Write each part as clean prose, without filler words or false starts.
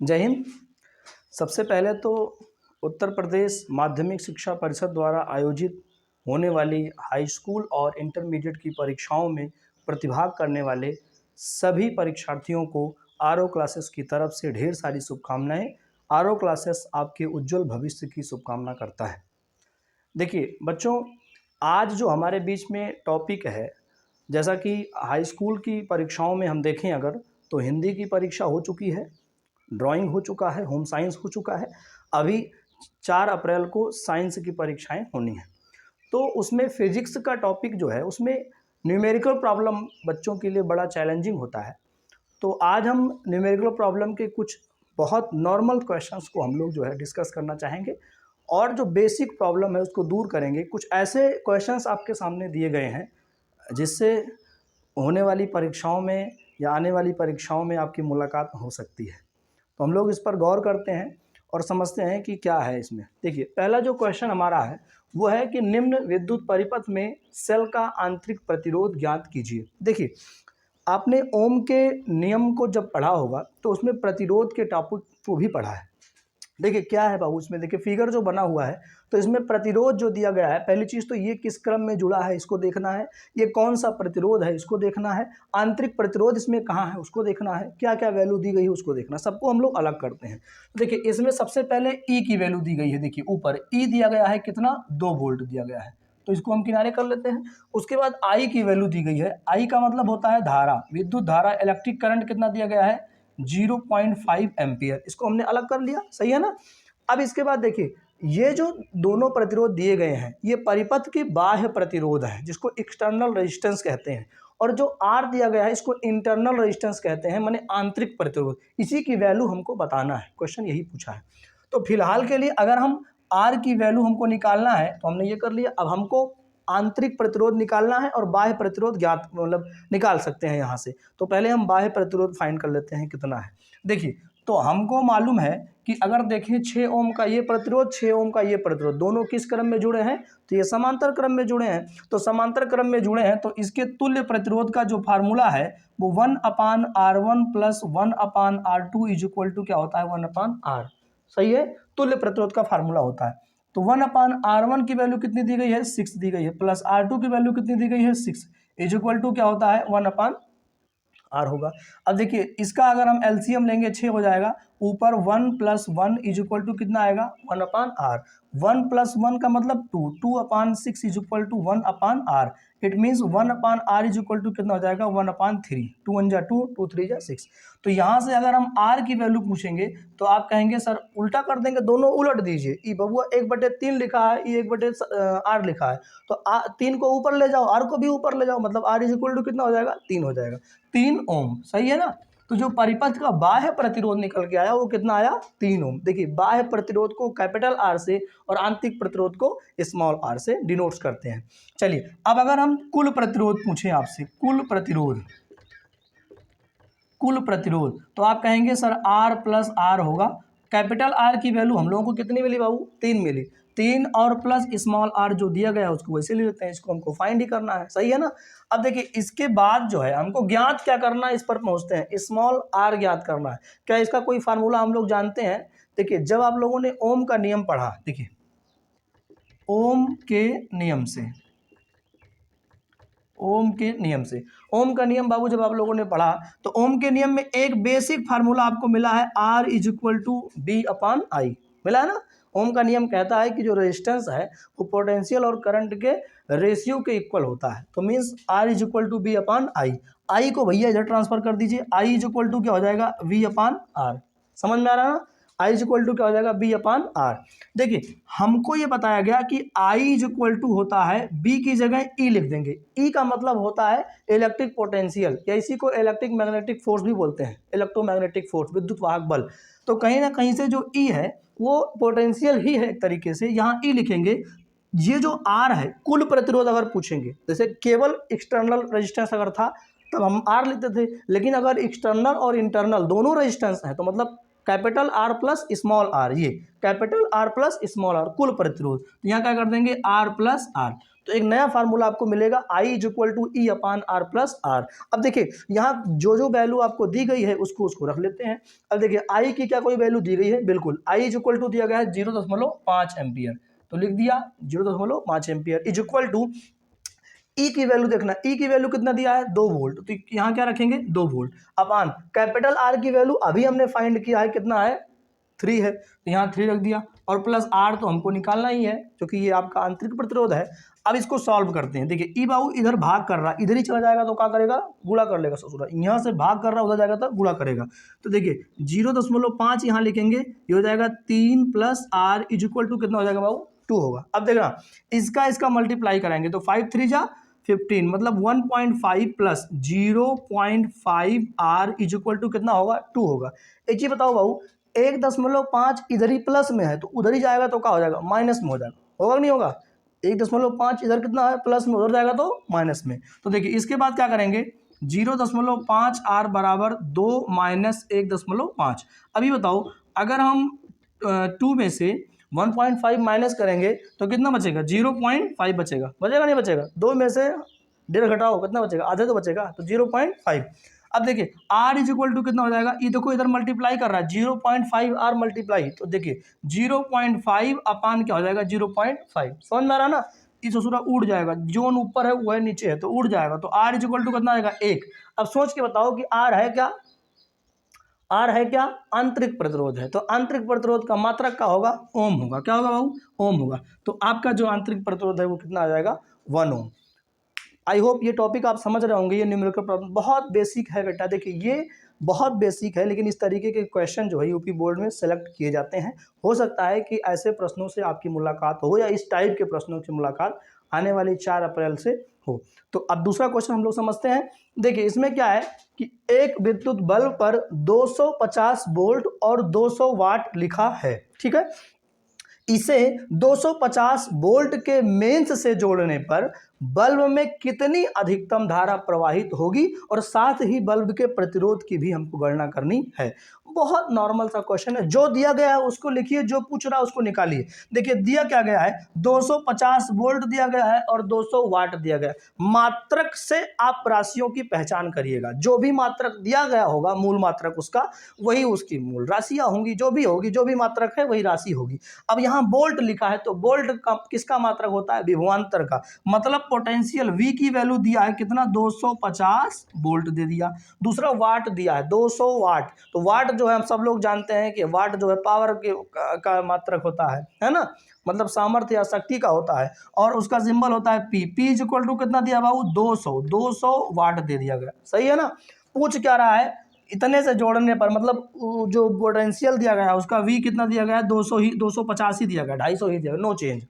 जय हिंद। सबसे पहले तो उत्तर प्रदेश माध्यमिक शिक्षा परिषद द्वारा आयोजित होने वाली हाई स्कूल और इंटरमीडिएट की परीक्षाओं में प्रतिभाग करने वाले सभी परीक्षार्थियों को आरओ क्लासेस की तरफ से ढेर सारी शुभकामनाएं। आरओ क्लासेस आपके उज्जवल भविष्य की शुभकामना करता है। देखिए बच्चों, आज जो हमारे बीच में टॉपिक है, जैसा कि हाई स्कूल की परीक्षाओं में हम देखें अगर, तो हिंदी की परीक्षा हो चुकी है, ड्राइंग हो चुका है, होम साइंस हो चुका है। अभी 4 अप्रैल को साइंस की परीक्षाएं होनी हैं। तो उसमें फिजिक्स का टॉपिक जो है उसमें न्यूमेरिकल प्रॉब्लम बच्चों के लिए बड़ा चैलेंजिंग होता है। तो आज हम न्यूमेरिकल प्रॉब्लम के कुछ बहुत नॉर्मल क्वेश्चंस को हम लोग जो है डिस्कस करना चाहेंगे और जो बेसिक प्रॉब्लम है उसको दूर करेंगे। कुछ ऐसे क्वेश्चंस आपके सामने दिए गए हैं जिससे होने वाली परीक्षाओं में या आने वाली परीक्षाओं में आपकी मुलाकात हो सकती है। तो हम लोग इस पर गौर करते हैं और समझते हैं कि क्या है इसमें। देखिए, पहला जो क्वेश्चन हमारा है वो है कि निम्न विद्युत परिपथ में सेल का आंतरिक प्रतिरोध ज्ञात कीजिए। देखिए, आपने ओम के नियम को जब पढ़ा होगा तो उसमें प्रतिरोध के टॉपिक को भी पढ़ा है। देखिए क्या है बाबू, इसमें देखिए फिगर जो बना हुआ है तो इसमें प्रतिरोध जो दिया गया है, पहली चीज़ तो ये किस क्रम में जुड़ा है इसको देखना है, ये कौन सा प्रतिरोध है इसको देखना है, आंतरिक प्रतिरोध इसमें कहाँ है उसको देखना है, क्या क्या वैल्यू दी गई है उसको देखना, सबको हम लोग अलग करते हैं। देखिए इसमें सबसे पहले ई की वैल्यू दी गई है। देखिए ऊपर ई दिया गया है कितना, 2 वोल्ट दिया गया है, तो इसको हम किनारे कर लेते हैं। उसके बाद आई की वैल्यू दी गई है। आई का मतलब होता है धारा, विद्युत धारा, इलेक्ट्रिक करंट कितना दिया गया है, 0.5 एम्पियर, इसको हमने अलग कर लिया, सही है ना। अब इसके बाद देखिए, ये जो दोनों प्रतिरोध दिए गए हैं ये परिपथ के बाह्य प्रतिरोध है जिसको एक्सटर्नल रेजिस्टेंस कहते हैं, और जो आर दिया गया है इसको इंटरनल रेजिस्टेंस कहते हैं, माने आंतरिक प्रतिरोध। इसी की वैल्यू हमको बताना है, क्वेश्चन यही पूछा है। तो फिलहाल के लिए अगर हम आर की वैल्यू हमको निकालना है तो हमने ये कर लिया। अब हमको आंतरिक प्रतिरोध निकालना है और बाह्य प्रतिरोध ज्ञात मतलब निकाल सकते हैं यहाँ से। तो पहले हम बाह्य प्रतिरोध फाइंड कर लेते हैं कितना है। देखिए तो हमको मालूम है कि अगर देखें 6 ओम का ये प्रतिरोध, 6 ओम का ये प्रतिरोध, दोनों किस क्रम में जुड़े हैं, तो ये समांतर क्रम में जुड़े हैं। तो समांतर क्रम में जुड़े हैं तो इसके तुल्य प्रतिरोध का जो फार्मूला है वो 1/R1 plus 1/R2 is equal to क्या होता है, 1/R। सही है, तुल्य प्रतिरोध का फार्मूला होता है। तो 1/R1 की वैल्यू कितनी दी गई है, 6 दी गई है, प्लस R2 की वैल्यू कितनी दी गई है, 6 इज इक्वल टू क्या होता है, 1/R होगा। अब देखिए इसका अगर हम एलसीएम लेंगे 6 हो जाएगा, ऊपर 1 + 1 इज इक्वल टू कितना आएगा, 1/R। 1 + 1 का मतलब 2, 2/6 is equal to 1/R। It means 1/R is equal to कितना हो जाएगा, 1/3। 2 1 जा 2, 2 3 जा 6। तो यहाँ से अगर हम R की वैल्यू पूछेंगे तो आप कहेंगे सर उल्टा कर देंगे, दोनों उलट दीजिए। ई बबुआ 1/3 लिखा है, ई 1/R लिखा है, तो 3 को ऊपर ले जाओ, R को भी ऊपर ले जाओ, मतलब R इज इक्वल टू कितना हो जाएगा, 3 हो जाएगा, 3 ओम। सही है ना। तो जो परिपथ का बाह्य प्रतिरोध निकल के आया वो कितना आया, 3 ओम। देखिए बाह्य प्रतिरोध को कैपिटल आर से और आंतरिक प्रतिरोध को स्मॉल आर से डिनोट्स करते हैं। चलिए अब अगर हम कुल प्रतिरोध पूछें आपसे, कुल प्रतिरोध तो आप कहेंगे सर R + R होगा। कैपिटल आर की वैल्यू हम लोगों को कितनी मिली बाबू, 3 मिली, 3 और प्लस स्मॉल आर जो दिया गया है उसको वैसे ले लेते हैं, इसको हमको फाइंड ही करना है, सही है ना। अब देखिए इसके बाद जो है हमको ज्ञात क्या करना है, इस पर पहुंचते हैं, स्मॉल आर ज्ञात करना है। क्या इसका कोई फार्मूला हम लोग जानते हैं। देखिए जब आप लोगों ने ओम का नियम पढ़ा, देखिए ओम के नियम से, ओम के नियम से, ओम का नियम बाबू जब आप लोगों ने पढ़ा तो ओम के नियम में एक बेसिक फार्मूला आपको मिला है, R is equal to B/I मिला है ना। ओम का नियम कहता है कि जो रेजिस्टेंस है वो पोटेंशियल और करंट के रेशियो के इक्वल होता है। तो means R is equal to B/I। I को भैया इधर ट्रांसफर कर दीजिए, I इज इक्वल टू क्या हो जाएगा, V/R। समझ में आ रहा है ना। आई इज इक्वल टू क्या हो जाएगा, B/R। देखिए हमको ये बताया गया कि आई इज इक्वल टू होता है, बी की जगह ई लिख देंगे। ई का मतलब होता है इलेक्ट्रिक पोटेंशियल, या इसी को इलेक्ट्रिक मैग्नेटिक फोर्स भी बोलते हैं, इलेक्ट्रोमैग्नेटिक फोर्स, विद्युत वाहक बल। तो कहीं ना कहीं से जो ई है वो पोटेंशियल ही है एक तरीके से, यहाँ ई लिखेंगे। ये जो आर है, कुल प्रतिरोध अगर पूछेंगे, जैसे केवल एक्सटर्नल रेजिस्टेंस अगर था तब हम आर लिखते थे, लेकिन अगर एक्सटर्नल और इंटरनल दोनों रेजिस्टेंस हैं तो मतलब capital R plus small R, ये capital R plus small R कुल प्रतिरोध। तो यहाँ क्या कर देंगे आर प्लस आर। तो एक नया फार्मूला आपको मिलेगा I is equal to E upon R plus R. अब देखिए यहाँ जो वैल्यू आपको दी गई है उसको रख लेते हैं। अब देखिए आई की क्या कोई वैल्यू दी गई है, बिल्कुल आई इज इक्वल टू दिया गया है 0.5 एम्पियर, तो लिख दिया 0.5 एम्पियर इज इक्वल टू ई की वैल्यू देखना, ई की वैल्यू कितना दिया है 2 वोल्ट, तो यहाँ क्या रखेंगे 2 वोल्ट अपान कैपिटल आर की वैल्यू अभी हमने फाइंड किया है कितना है 3 है, तो यहाँ 3 रख दिया और प्लस आर तो हमको निकालना ही है क्योंकि ये आपका आंतरिक प्रतिरोध है। अब इसको सॉल्व करते हैं। देखिए ई बाबू इधर भाग कर रहा, इधर ही चला जाएगा तो क्या करेगा गुणा कर लेगा ससुरा, यहाँ से भाग कर रहा उधर जाएगा तो गुणा करेगा। तो देखिए 0.5 यहाँ लिखेंगे, ये हो जाएगा 3 plus R is equal to कितना हो जाएगा बाबू 2 होगा। अब देखना इसका मल्टीप्लाई कराएंगे तो 5 3 जा 15 मतलब 1.5 plus 0.5 R is equal to कितना होगा 2 होगा। एक चीज बताओ बाबू 1.5 इधर ही प्लस में है तो उधर ही जाएगा तो क्या हो जाएगा माइनस में हो जाएगा, होगा नहीं होगा। 1.5 इधर कितना है प्लस में, उधर जाएगा तो माइनस में। तो देखिए इसके बाद क्या करेंगे 0.5 आर बराबर 2 माइनस 1.5। अभी बताओ अगर हम 2 में से 1.5 माइनस करेंगे तो कितना बचेगा 0.5 बचेगा नहीं बचेगा, 2 में से 1.5 घटाओ कितना बचेगा आधे तो बचेगा, तो 0.5। अब देखिए r इज इक्वल टू कितना हो जाएगा, ये देखो इधर मल्टीप्लाई कर रहा है 0.5 r मल्टीप्लाई, तो देखिए 0.5 अपान क्या हो जाएगा 0.5, समझ में आ रहा ना। इस ससुरा उड़ जाएगा, जोन ऊपर है वो है नीचे है तो उड़ जाएगा, तो r इज इक्वल टू कितना आएगा 1। अब सोच के बताओ कि r है क्या, आर है क्या आंतरिक प्रतिरोध है, तो आंतरिक प्रतिरोध का मात्रक क्या होगा ओम होगा, क्या होगा बाबू ओम होगा। तो आपका जो आंतरिक प्रतिरोध है वो कितना आ जाएगा 1 ओम। आई होप ये टॉपिक आप समझ रहे होंगे, ये न्यूमेरिकल प्रॉब्लम बहुत बेसिक है बेटा। देखिए ये बहुत बेसिक है लेकिन इस तरीके के क्वेश्चन जो है यूपी बोर्ड में सेलेक्ट किए जाते हैं। हो सकता है कि ऐसे प्रश्नों से आपकी मुलाकात हो या इस टाइप के प्रश्नों की मुलाकात आने वाली 4 अप्रैल से हो। तो अब दूसरा क्वेश्चन हम लोग समझते हैं। देखिए इसमें क्या है कि एक विद्युत बल्ब पर 250 वोल्ट और 200 वाट लिखा है, ठीक है। इसे 250 वोल्ट के मेंस से जोड़ने पर बल्ब में कितनी अधिकतम धारा प्रवाहित होगी और साथ ही बल्ब के प्रतिरोध की भी हमको गणना करनी है। बहुत नॉर्मल सा क्वेश्चन है, जो दिया गया है उसको लिखिए, जो पूछ रहा है उसको निकालिए। देखिए दिया क्या गया है 250 वोल्ट दिया गया है और 200 वाट दिया गया है। मात्रक से आप राशियों की पहचान करिएगा, जो भी मात्रक दिया गया होगा मूल मात्रक उसका वही उसकी मूल राशियां होंगी, जो भी होगी जो भी मात्रक है वही राशि होगी। अब यहाँ वोल्ट लिखा है तो वोल्ट का किसका मात्रक होता है विभवांतर का, मतलब पोटेंशियल V की वैल्यू दिया है कितना 250 वोल्ट दे दिया। दूसरा वाट दिया है 200 वाट, तो वाट जो है हम सब लोग जानते हैं कि वाट जो है पावर के का मात्रक होता है ना, मतलब सामर्थ्य या शक्ति का होता है और उसका सिंबल होता है P। P is equal to कितना दिया बाबू 200 वाट दे दिया गया, सही है ना। पूछ क्या रहा है इतने से जोड़ने पर, मतलब जो पोटेंशियल दिया गया है उसका V कितना दिया गया है 250 ही दिया गया, 250 ही दिया गया, नो चेंज।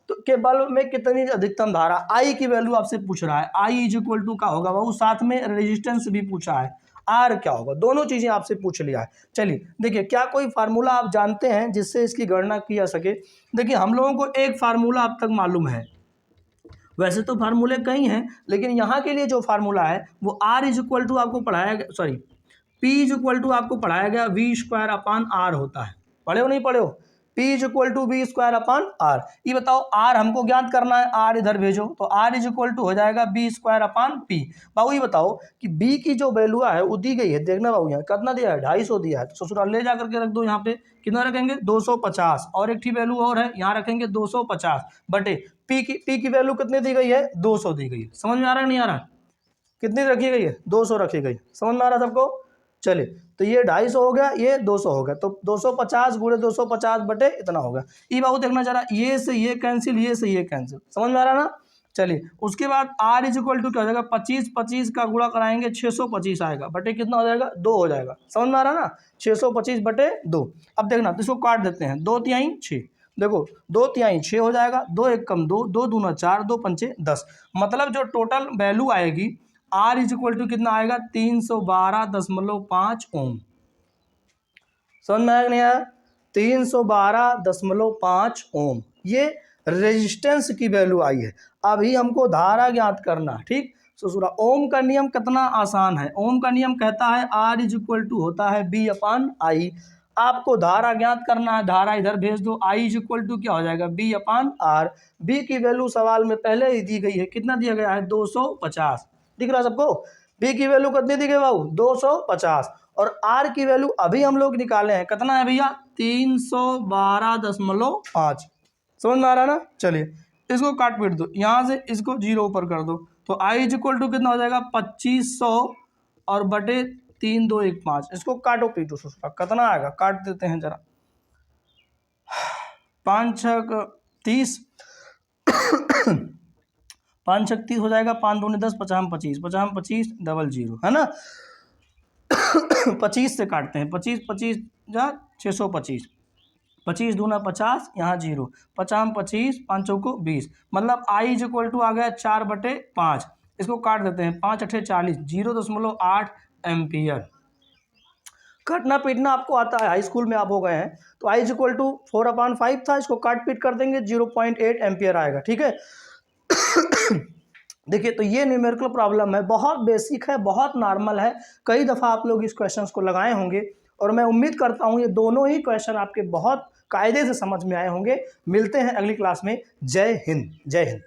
तो के बल्ब में कितनी अधिकतम धारा I की वैल्यू आपसे पूछ रहा है, I इज इक्वल टू क्या होगा बाबू, साथ में रेजिस्टेंस भी पूछा है, R क्या होगा, दोनों चीजें आपसे पूछ लिया है। चलिए देखिए क्या कोई फार्मूला आप जानते हैं जिससे इसकी गणना की जा सके। देखिए हम लोगों को एक फार्मूला अब तक मालूम है, वैसे तो फार्मूले कई हैं लेकिन यहाँ के लिए जो फार्मूला है वो R इज इक्वल टू आपको पढ़ाया गया, sorry P is equal to आपको पढ़ाया गया V² अपान R होता है, पढ़े हो नहीं पढ़े हो, P is equal to V² upon R। ये बताओ R हमको ज्ञात करना है, R इधर भेजो, तो R इज इक्वल टू हो जाएगा V² अपान P। बाबू ये बताओ कि B की जो वैल्यू है वो दी गई है, देखना बाबू यहाँ कितना दिया है 250 दिया है, तो ससुराल ले जा करके रख दो, यहाँ पे कितना रखेंगे 250 और एक ही वैल्यू और है यहाँ रखेंगे 250 बटे P की वैल्यू कितनी दी गई है 200 दी गई है। समझ में आ रहा है नहीं आ रहा, कितनी रखी गई है 200 रखी गई, समझ में आ रहा है सबको। चलिए तो ये 250 हो गया, ये 200 हो गया, तो 250 गुणे 250 बटे इतना हो गया। ये बाबू देखना चाह रहा ये से ये कैंसिल, ये से ये कैंसिल, समझ में आ रहा ना। चलिए उसके बाद R इज इक्वल टू क्या हो जाएगा 25 का गुणा कराएंगे 625 आएगा बटे कितना हो जाएगा 2 हो जाएगा, समझ में आ रहा ना 625 बटे 2। अब देखना तो इसको काट देते हैं, 2 तिहाई 6, देखो 2 तिहाई 6 हो जाएगा, 2 1 कम 2, 2 दूना 4, 2 पंचे 10, मतलब जो टोटल वैल्यू आएगी R इज इक्वल टू कितना आएगा 312.5 ओम। समझ में आया नहीं आया 312.5 ओम, ये रेजिस्टेंस की वैल्यू आई है। अभी हमको धारा ज्ञात करना, ठीक। ससुरा ओम का नियम कितना आसान है, ओम का नियम कहता है R इज इक्वल टू होता है B अपान I। आपको धारा ज्ञात करना है, धारा इधर भेज दो। I इज इक्वल टू क्या हो जाएगा, B अपान R। B की वैल्यू सवाल में पहले ही दी गई है, कितना दिया गया है, 250। दिख रहा है सबको, B की वैल्यू कितनी दी गई बाबू, 250। और R की वैल्यू अभी हम लोग निकाले हैं, कितना है भैया, 312.5। समझ में आ रहा है ना। चलिए इसको काट पीट दो, यहाँ से इसको 0 ऊपर कर दो, तो I इज इक्वल टू कितना हो जाएगा, 2500 और बटे 3215। इसको काटो पीटो ससुरा, कितना आएगा, काट देते हैं जरा। 5 छक 30, 5 छक 30 हो जाएगा, 5 दूनी 10, 50 25, 50 25 डबल 0 है ना। 25 से काटते हैं, 25 25 जा 625, 25 दूना 50, यहाँ 0, 50 25 5 को 20, मतलब I इज इक्वल टू आ गया 4/5। इसको काट देते हैं, 5 अठे 40, 0.8 एम्पियर। काटना पीटना आपको आता है, हाई स्कूल में आप हो गए हैं। तो I इज इक्वल टू 4/5 था, इसको काट पीट कर देंगे, 0.8 एम्पियर आएगा। ठीक है। देखिए तो ये न्यूमेरिकल प्रॉब्लम है, बहुत बेसिक है, बहुत नॉर्मल है। कई दफ़ा आप लोग इस क्वेश्चंस को लगाए होंगे और मैं उम्मीद करता हूँ ये दोनों ही क्वेश्चन आपके बहुत कायदे से समझ में आए होंगे। मिलते हैं अगली क्लास में। जय हिंद, जय हिंद।